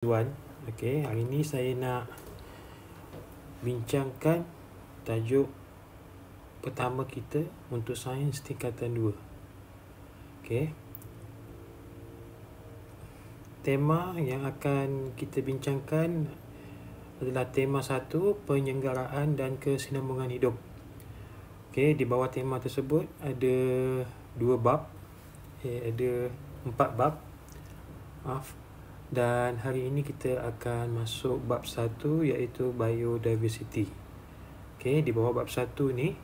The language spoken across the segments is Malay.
Tuan, okey, hari ini saya nak bincangkan tajuk pertama kita untuk sains tingkatan 2. Okey. Tema yang akan kita bincangkan adalah tema 1, penyelenggaraan dan kesinambungan hidup. Okey, di bawah tema tersebut ada 2 bab. Ada 4 bab. Dan hari ini kita akan masuk bab 1 iaitu biodiversity. Okey, di bawah bab 1 ni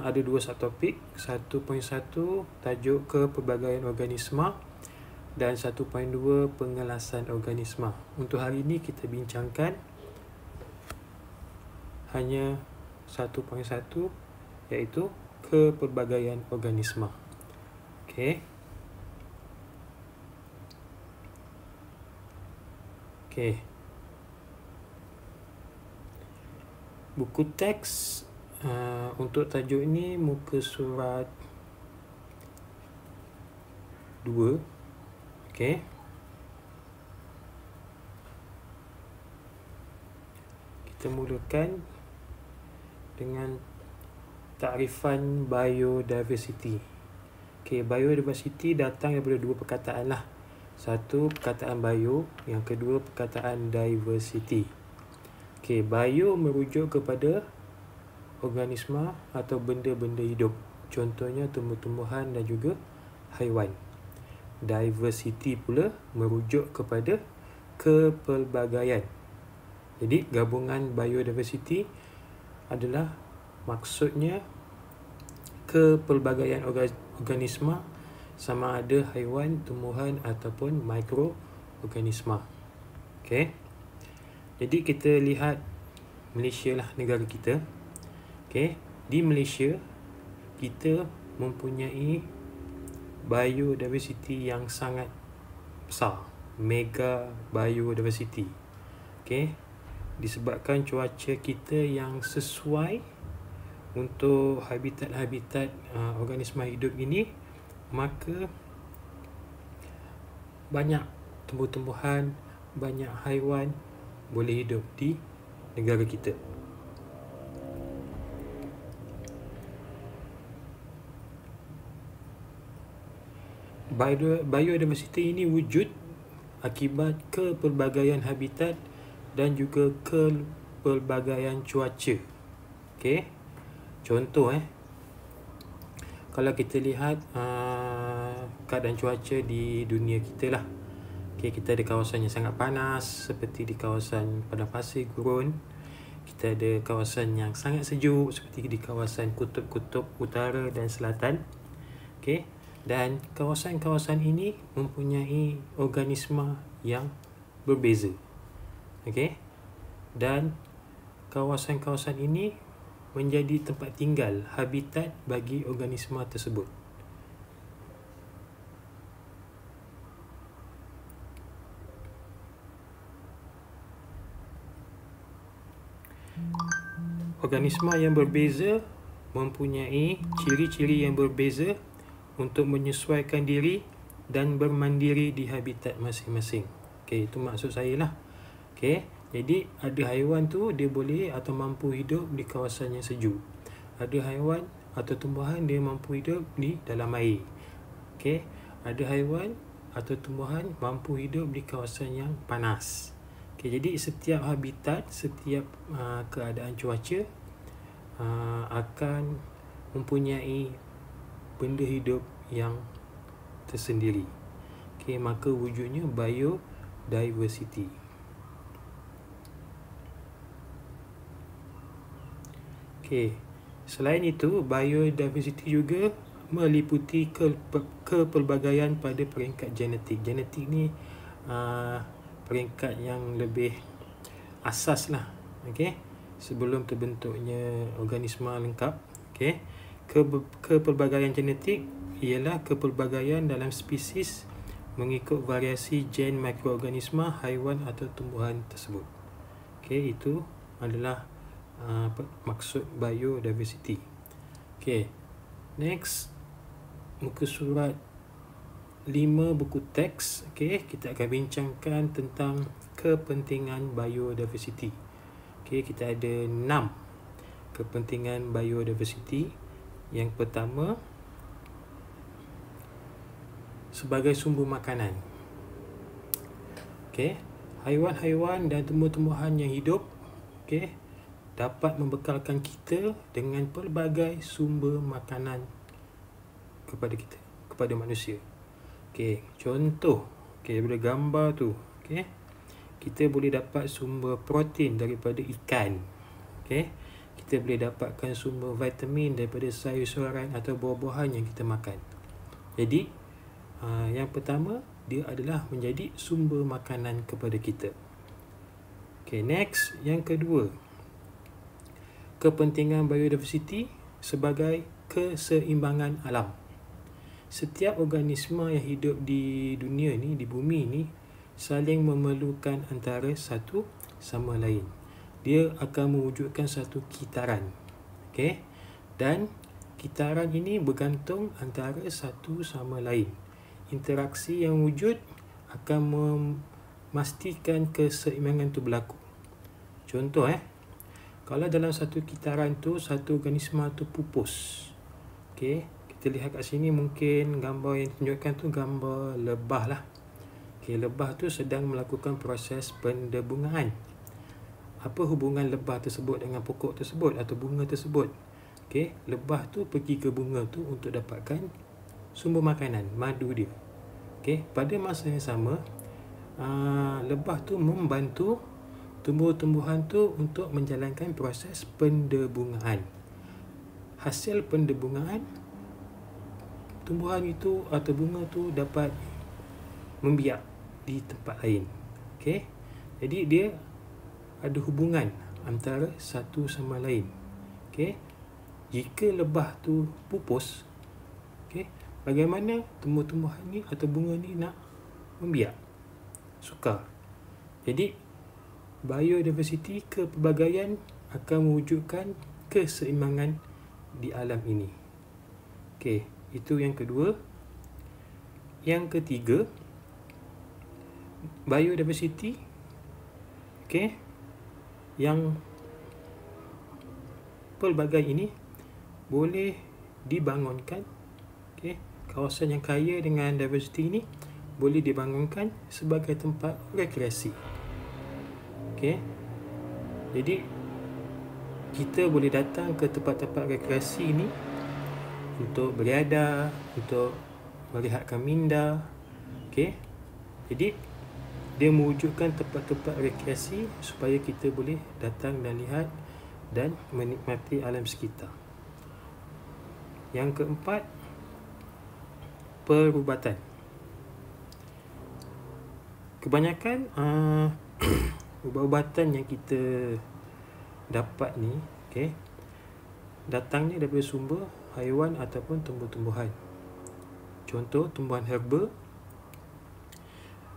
ada 2 subtopik. 1.1 tajuk kepelbagaian organisma dan 1.2 pengelasan organisma. Untuk hari ini kita bincangkan hanya 1.1 iaitu kepelbagaian organisma. Okey. Okey. Buku teks untuk tajuk ini muka surat 2. Okey. Kita mulakan dengan takrifan biodiversity. Okey, biodiversity datang daripada 2 perkataan lah. Satu perkataan bio, yang kedua perkataan diversity. Okey, bio merujuk kepada organisma atau benda-benda hidup. Contohnya tumbuh-tumbuhan dan juga haiwan. Diversity pula merujuk kepada kepelbagaian. Jadi gabungan biodiversity adalah maksudnya kepelbagaian organisma, sama ada haiwan, tumbuhan ataupun mikroorganisma. Okey. Jadi kita lihat Malaysia lah, negara kita. Okey, di Malaysia kita mempunyai biodiversity yang sangat besar, mega biodiversity. Okey, disebabkan cuaca kita yang sesuai untuk habitat-habitat organisma hidup ini, maka banyak tumbuh-tumbuhan, banyak haiwan boleh hidup di negara kita. Biodiversity ini wujud akibat kepelbagaian habitat dan juga kepelbagaian cuaca. Okey. Contoh kalau kita lihat keadaan cuaca di dunia kita lah. Okay, kita ada kawasan yang sangat panas seperti di kawasan padang pasir gurun. Kita ada kawasan yang sangat sejuk seperti di kawasan kutub-kutub utara dan selatan. Okay. Dan kawasan-kawasan ini mempunyai organisma yang berbeza. Okay. Dan kawasan-kawasan ini menjadi tempat tinggal, habitat bagi organisma tersebut. Organisma yang berbeza mempunyai ciri-ciri yang berbeza untuk menyesuaikan diri dan bermandiri di habitat masing-masing. Okey, itu maksud saya lah. Okey, jadi ada haiwan tu dia boleh atau mampu hidup di kawasan yang sejuk. Ada haiwan atau tumbuhan dia mampu hidup di dalam air. Okey, ada haiwan atau tumbuhan mampu hidup di kawasan yang panas. Okay, jadi setiap habitat, setiap keadaan cuaca akan mempunyai benda hidup yang tersendiri. Okay, maka wujudnya biodiversity. Okay, selain itu biodiversity juga meliputi kepelbagaian pada peringkat genetik. Genetik ni peringkat yang lebih asas lah. Okay, sebelum terbentuknya organisma lengkap. Okay, kepelbagaian genetik ialah kepelbagaian dalam spesies mengikut variasi gen mikroorganisma haiwan atau tumbuhan tersebut. Okay, itu adalah maksud biodiversity. Okay, next muka surat 5 buku teks. Okey, kita akan bincangkan tentang kepentingan biodiversity. Okey, kita ada 6 kepentingan biodiversity. Yang pertama, sebagai sumber makanan. Okey, haiwan-haiwan dan tumbuh-tumbuhan yang hidup, okey, dapat membekalkan kita dengan pelbagai sumber makanan kepada kita, kepada manusia. Okey, contoh, okey, daripada gambar tu, okey, kita boleh dapat sumber protein daripada ikan. Okey, kita boleh dapatkan sumber vitamin daripada sayur-sayuran atau buah-buahan yang kita makan. Jadi, yang pertama, dia adalah menjadi sumber makanan kepada kita. Okey, next, yang kedua, kepentingan biodiversity sebagai keseimbangan alam. Setiap organisma yang hidup di dunia ni, di bumi ni, saling memerlukan antara satu sama lain. Dia akan mewujudkan satu kitaran. Okey? Dan kitaran ini bergantung antara satu sama lain. Interaksi yang wujud akan memastikan keseimbangan itu berlaku. Contoh, kalau dalam satu kitaran tu, satu organisma tu pupus. Okey, kita lihat kat sini mungkin gambar yang tunjukkan tu gambar lebah lah. Okey, lebah tu sedang melakukan proses pendebungaan. Apa hubungan lebah tersebut dengan pokok tersebut atau bunga tersebut? Okey, lebah tu pergi ke bunga tu untuk dapatkan sumber makanan, madu dia. Okey, pada masa yang sama, lebah tu membantu tumbuh-tumbuhan tu untuk menjalankan proses pendebungaan. Hasil pendebungaan, tumbuhan itu atau bunga tu dapat membiak di tempat lain. Okey, jadi dia ada hubungan antara satu sama lain. Okey, jika lebah tu pupus, okey, bagaimana tumbuh-tumbuhan ni atau bunga ni nak membiak? Sukar. Jadi biodiversity, kepelbagaian, akan mewujudkan keseimbangan di alam ini. Okey, itu yang kedua. Yang ketiga, biodiversity, okey, yang pelbagai ini boleh dibangunkan. Okey, kawasan yang kaya dengan diversity ini boleh dibangunkan sebagai tempat rekreasi. Okey, jadi kita boleh datang ke tempat-tempat rekreasi ini untuk beriadah, untuk melihatkan minda. Okey, jadi dia mewujudkan tempat-tempat rekreasi supaya kita boleh datang dan lihat dan menikmati alam sekitar. Yang keempat, perubatan. Kebanyakan ubat-ubatan yang kita dapat ni, okey, datangnya daripada sumber haiwan ataupun tumbuh-tumbuhan. Contoh, tumbuhan herba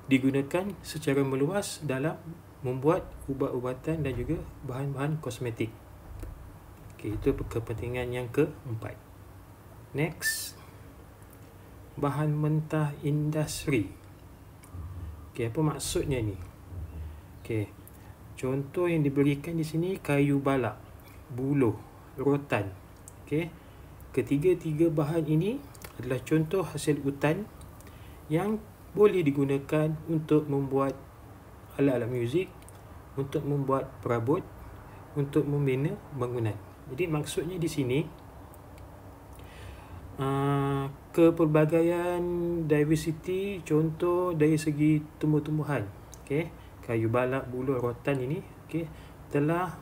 digunakan secara meluas dalam membuat ubat-ubatan dan juga bahan-bahan kosmetik. Okey, itu kepentingan yang keempat. Next, bahan mentah industri. Okey, apa maksudnya ni? Okey, contoh yang diberikan di sini kayu balak, buluh, rotan. Okey, ketiga-tiga bahan ini adalah contoh hasil hutan yang boleh digunakan untuk membuat alat-alat muzik, untuk membuat perabot, untuk membina bangunan. Jadi maksudnya di sini, kepelbagaian diversity, contoh dari segi tumbuh-tumbuhan, okey, kayu balak, buluh, rotan ini, okey, telah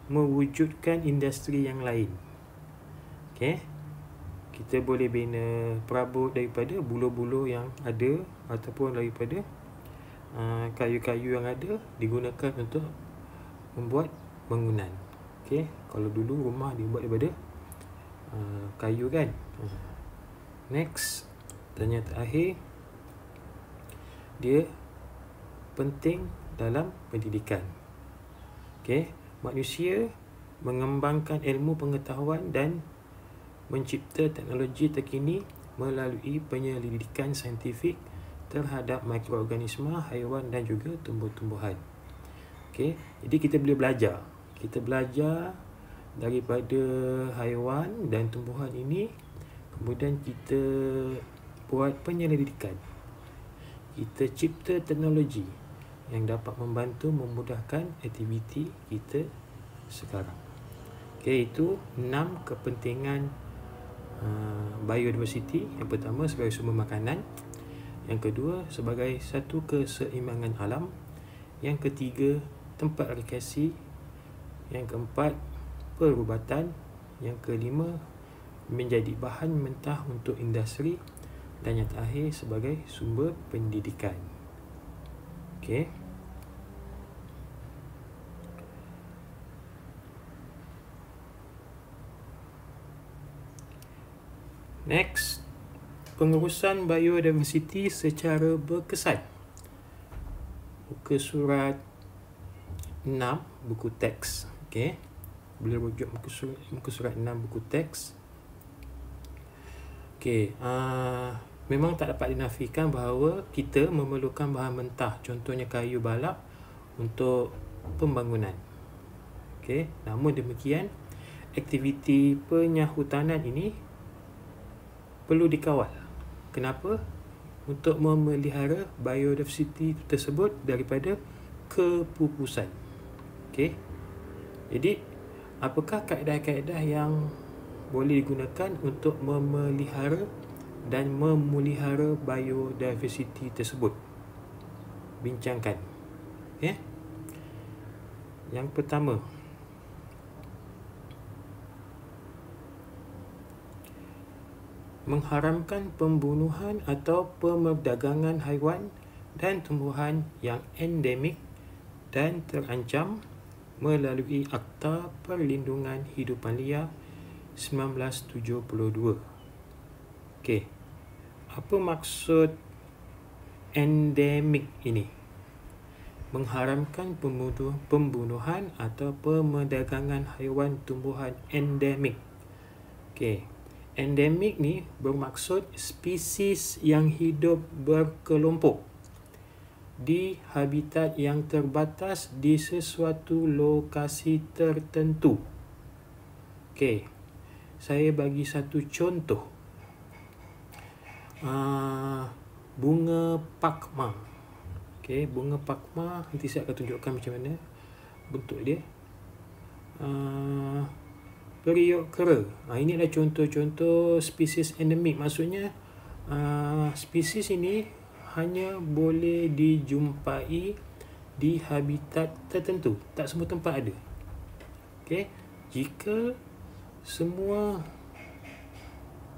mewujudkan industri yang lain. Okey, kita boleh bina perabot daripada buluh-buluh yang ada ataupun daripada kayu-kayu yang ada digunakan untuk membuat bangunan. Okey, kalau dulu rumah dibuat daripada kayu kan. Next, dan yang terakhir, dia penting dalam pendidikan. Okey, manusia mengembangkan ilmu pengetahuan dan mencipta teknologi terkini melalui penyelidikan saintifik terhadap mikroorganisma, haiwan dan juga tumbuh-tumbuhan. Okey, jadi kita boleh belajar. Kita belajar daripada haiwan dan tumbuhan ini, kemudian kita buat penyelidikan. Kita cipta teknologi yang dapat membantu memudahkan aktiviti kita sekarang. Okey, itu 6 kepentingan biodiversity. Yang pertama sebagai sumber makanan, yang kedua sebagai satu keseimbangan alam, yang ketiga tempat rekreasi, yang keempat perubatan, yang kelima menjadi bahan mentah untuk industri, dan yang terakhir sebagai sumber pendidikan. Okey. Next, pengurusan biodiversity secara berkesan. Muka surat 6 buku teks. Okey. Boleh rujuk muka surat 6 buku teks. Okey, memang tak dapat dinafikan bahawa kita memerlukan bahan mentah, contohnya kayu balak untuk pembangunan. Okey, namun demikian aktiviti penyahutanan ini perlu dikawal. Kenapa? Untuk memelihara biodiversity tersebut daripada kepupusan. Okey. Jadi, apakah kaedah-kaedah yang boleh digunakan untuk memelihara dan memelihara biodiversity tersebut? Bincangkan. Okey. Yang pertama, mengharamkan pembunuhan atau pemerdagangan haiwan dan tumbuhan yang endemik dan terancam melalui Akta Perlindungan Hidupan Liar 1972. Okey. Apa maksud endemik ini? Mengharamkan pembunuhan atau pemerdagangan haiwan tumbuhan endemik. Okey. Endemik ni bermaksud spesies yang hidup berkelompok di habitat yang terbatas di sesuatu lokasi tertentu. Okey, saya bagi satu contoh. Bunga pakma. Okey, bunga pakma, nanti saya akan tunjukkan macam mana bentuk dia. Periuk kera. Ini adalah contoh-contoh spesies endemik. Maksudnya spesies ini hanya boleh dijumpai di habitat tertentu. Tak semua tempat ada. Okey. Jika semua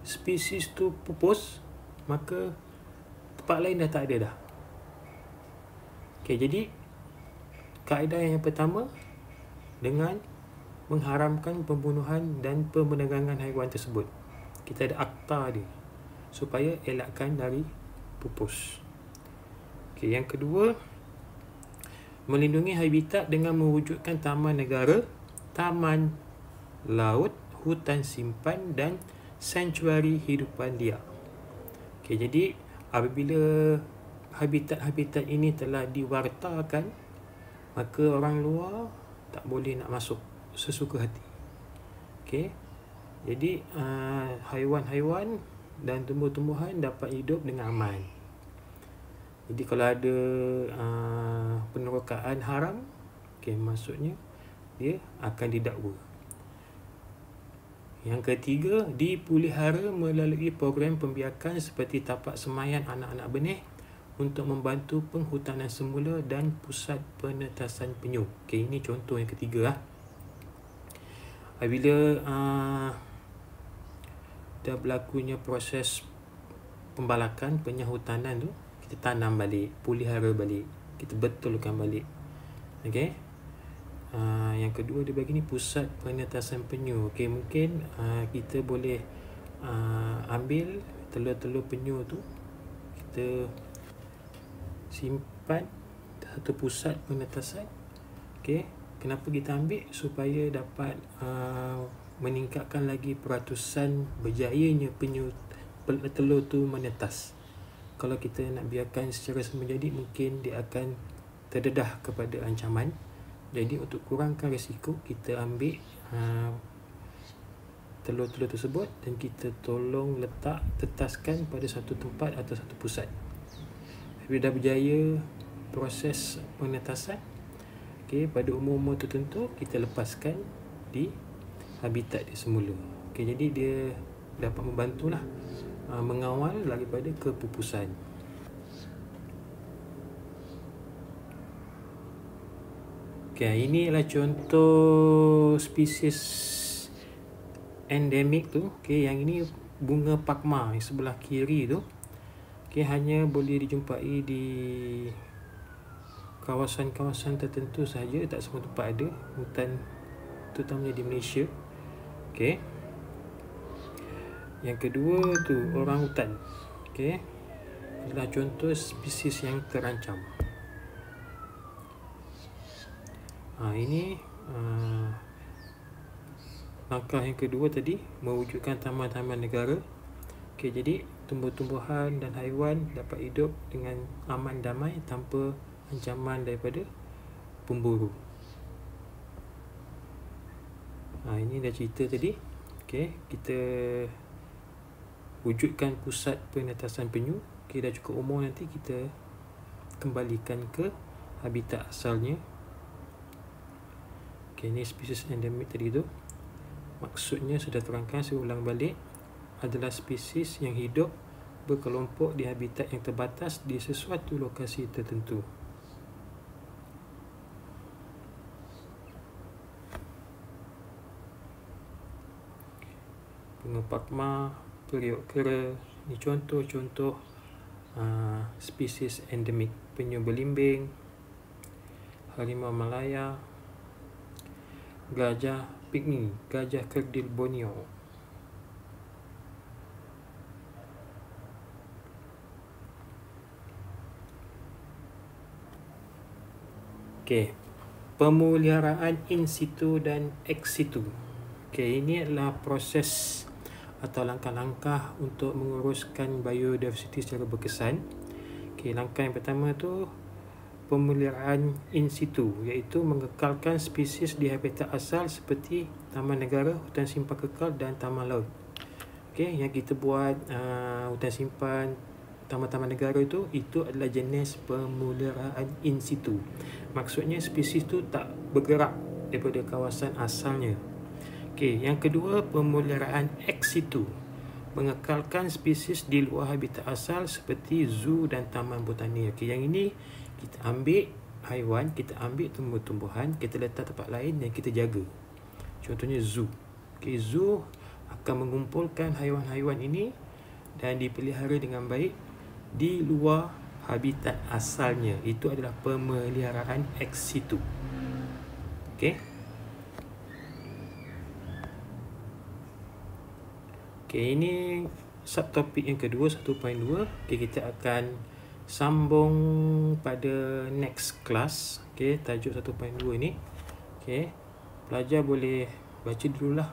spesies tu pupus, maka tempat lain dah tak ada dah. Okey, jadi kaedah yang pertama dengan mengharamkan pembunuhan dan pemerdagangan haiwan tersebut. Kita ada akta dia supaya elakkan dari pupus. Okey, yang kedua, melindungi habitat dengan mewujudkan taman negara, taman laut, hutan simpan dan sanctuari hidupan liar. Okey, jadi apabila habitat-habitat ini telah diwartakan, maka orang luar tak boleh nak masuk sesuka hati. Okey. Jadi haiwan-haiwan dan tumbuh-tumbuhan dapat hidup dengan aman. Jadi kalau ada penerokaan haram, okey, maksudnya dia akan didakwa. Yang ketiga, dipelihara melalui program pembiakan seperti tapak semayan anak-anak benih untuk membantu penghutanan semula dan pusat penetasan penyu. Okey, ini contoh yang ketiga . Apabila dah berlakunya proses pembalakan, penyahutanan tu, kita tanam balik, pelihara balik, kita betulkan balik. Okey. Yang kedua dia bagi ni pusat penetasan penyu. Okey, mungkin kita boleh ambil telur-telur penyu tu, kita simpan satu pusat penetasan. Okey. Kenapa kita ambil? Supaya dapat meningkatkan lagi peratusan berjayanya penyu telur tu menetas. Kalau kita nak biarkan secara semula-jadi, mungkin dia akan terdedah kepada ancaman. Jadi untuk kurangkan risiko, kita ambil telur-telur tersebut dan kita tolong tetaskan pada satu tempat atau satu pusat. Bila dah berjaya proses penetasan, pada umur-umur tertentu kita lepaskan di habitat dia semula. Jadi dia dapat membantulah mengawal daripada kepupusan. Ini adalah contoh spesies endemik tu. Yang ini bunga pakma yang sebelah kiri tu. Hanya boleh dijumpai di kawasan-kawasan tertentu sahaja, tak semua tempat ada. Hutan terutamanya di Malaysia. Yang kedua tu orangutan. Adalah contoh spesies yang terancam. Ini langkah yang kedua tadi, mewujudkan taman-taman negara. Jadi tumbuh-tumbuhan dan haiwan dapat hidup dengan aman damai tanpa ancaman daripada pemburu. Ini dah cerita tadi. Kita wujudkan pusat penetasan penyu. Dah cukup umur, nanti kita kembalikan ke habitat asalnya. Ini spesies endemik tadi tu. Maksudnya sudah terangkan, saya ulang balik, adalah spesies yang hidup berkelompok di habitat yang terbatas di sesuatu lokasi tertentu. Bunga pakma, periuk kera, ini contoh-contoh spesies endemik. Penyu belimbing, harimau Malaya, gajah pygmy, gajah kerdil Borneo. Pemeliharaan in situ dan ex situ. Ini adalah proses atau langkah-langkah untuk menguruskan biodiversiti secara berkesan. Langkah yang pertama tu pemeliharaan in situ, iaitu mengekalkan spesies di habitat asal seperti taman negara, hutan simpan kekal dan taman laut. Yang kita buat hutan simpan, taman-taman negara itu adalah jenis pemeliharaan in situ. Maksudnya spesies tu tak bergerak daripada kawasan asalnya. Yang kedua, pemeliharaan ex situ, mengekalkan spesies di luar habitat asal seperti zoo dan taman botani. Yang ini kita ambil haiwan, kita ambil tumbuh-tumbuhan, kita letak tempat lain dan kita jaga. Contohnya zoo. Zoo akan mengumpulkan haiwan-haiwan ini dan dipelihara dengan baik di luar habitat asalnya. Itu adalah pemeliharaan ex situ. Ini subtopik yang kedua, 1.2. Kita akan sambung pada next class. Tajuk 1.2 ini. Pelajar boleh baca dululah.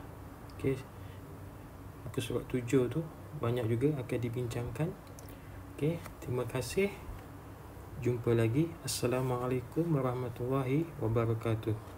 Muka surat 7 tu banyak juga akan dibincangkan. Terima kasih. Jumpa lagi. Assalamualaikum warahmatullahi wabarakatuh.